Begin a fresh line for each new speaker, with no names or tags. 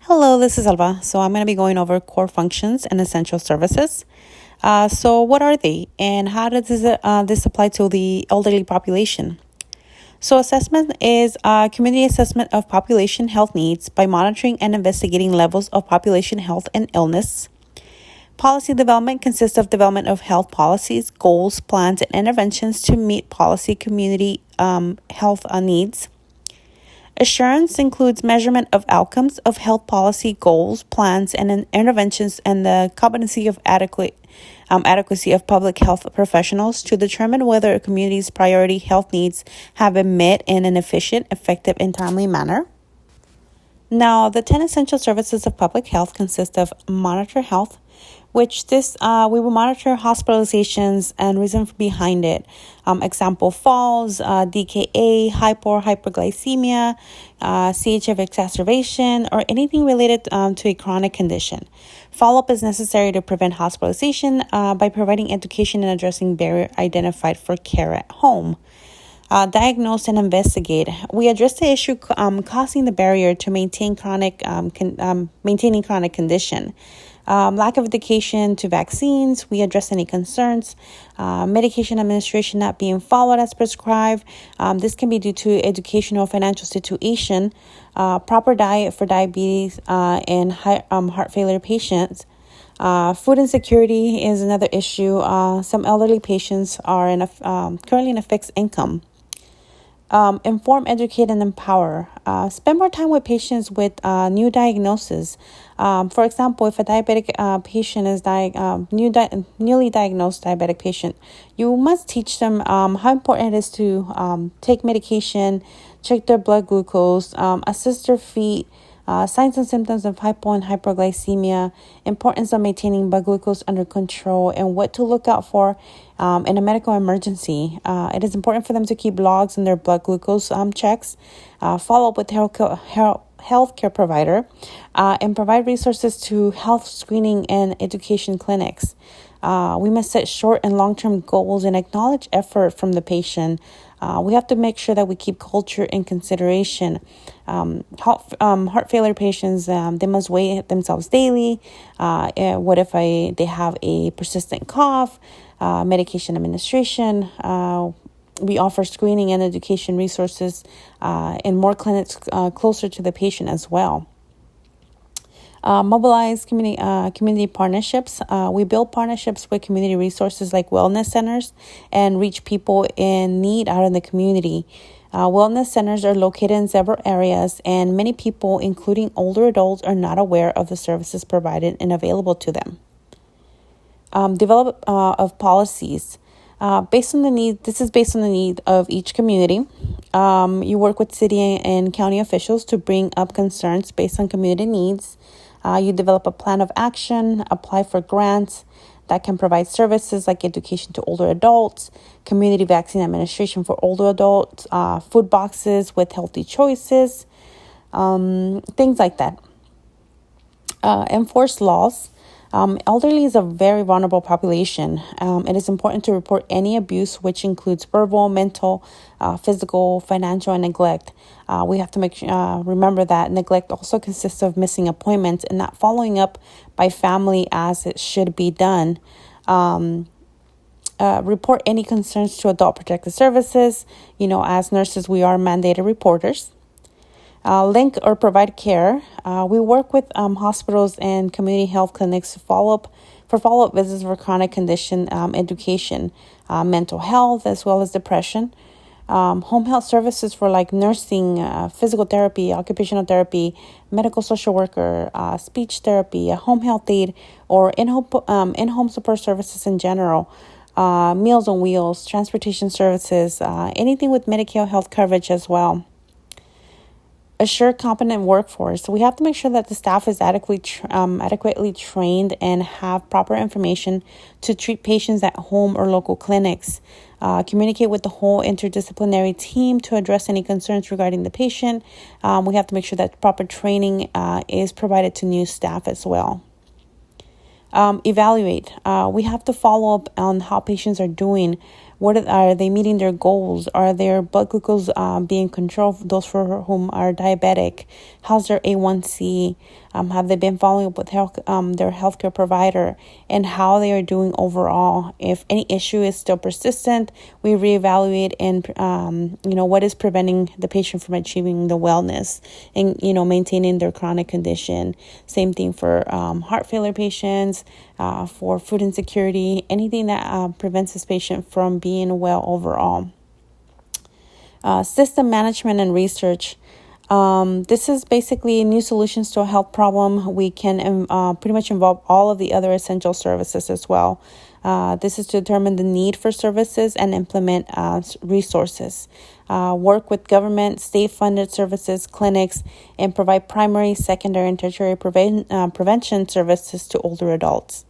Hello, this is Alba. So I'm going to be going over core functions and essential services. So what are they, and how does this apply to the elderly population? So assessment is community assessment of population health needs by monitoring and investigating levels of population health and illness. Policy development consists of development of health policies, goals, plans, and interventions to meet policy community health needs. Assurance includes measurement of outcomes of health policy goals, plans, and interventions, and the competency of adequacy of public health professionals to determine whether a community's priority health needs have been met in an efficient, effective, and timely manner. Now, the 10 essential services of public health consist of monitor health, which we will monitor hospitalizations and reason behind it. Example, falls, DKA, hyperglycemia, CHF exacerbation, or anything related to a chronic condition. Follow-up is necessary to prevent hospitalization by providing education and addressing barrier identified for care at home. Diagnose and investigate. We address the issue causing the barrier to maintaining chronic condition. Lack of education to vaccines. We address any concerns. Medication administration not being followed as prescribed. This can be due to educational or financial situation. Proper diet for diabetes and heart failure patients. Food insecurity is another issue. Some elderly patients are currently in a fixed income. Inform, educate, and empower. Spend more time with patients with new diagnoses. For example, if a diabetic patient is newly diagnosed diabetic patient, you must teach them how important it is to take medication, check their blood glucose, assist their feet, signs and symptoms of hypo and hyperglycemia, importance of maintaining blood glucose under control, and what to look out for in a medical emergency. It is important for them to keep logs in their blood glucose checks, follow up with healthcare provider, and provide resources to health screening and education clinics. We must set short and long-term goals and acknowledge effort from the patient. We have to make sure that we keep culture in consideration. Heart failure patients, they must weigh themselves daily. What if they have a persistent cough? Medication administration. We offer screening and education resources in more clinics closer to the patient as well. Mobilize community partnerships. We build partnerships with community resources like wellness centers and reach people in need out in the community. Wellness centers are located in several areas, and many people, including older adults, are not aware of the services provided and available to them. Develop of policies. Based on the need, this is based on the need of each community. You work with city and county officials to bring up concerns based on community needs. You develop a plan of action, apply for grants that can provide services like education to older adults, community vaccine administration for older adults, food boxes with healthy choices, things like that. Enforce laws. Elderly is a very vulnerable population. It is important to report any abuse, which includes verbal, mental, physical, financial, and neglect. We have to remember that neglect also consists of missing appointments and not following up by family as it should be done. Report any concerns to Adult Protective Services. As nurses, we are mandated reporters. Link or provide care. We work with hospitals and community health clinics to follow-up visits for chronic condition, education, mental health, as well as depression. Home health services for like nursing, physical therapy, occupational therapy, medical social worker, speech therapy, a home health aide, or in-home support services in general. Meals on Wheels, transportation services, anything with Medicare health coverage as well. Assure competent workforce. We have to make sure that the staff is adequately trained and have proper information to treat patients at home or local clinics. Communicate with the whole interdisciplinary team to address any concerns regarding the patient. We have to make sure that proper training is provided to new staff as well. Evaluate. We have to follow up on how patients are doing. Are they meeting their goals? Are their blood glucose being controlled? Those for whom are diabetic, how's their A1C? Have they been following up with their healthcare provider, and how they are doing overall? If any issue is still persistent, we reevaluate and what is preventing the patient from achieving the wellness and maintaining their chronic condition. Same thing for heart failure patients, for food insecurity, anything that prevents this patient from being well overall. System management and research. This is basically new solutions to a health problem. We can pretty much involve all of the other essential services as well. This is to determine the need for services and implement resources. Work with government, state-funded services, clinics, and provide primary, secondary, and tertiary prevention services to older adults.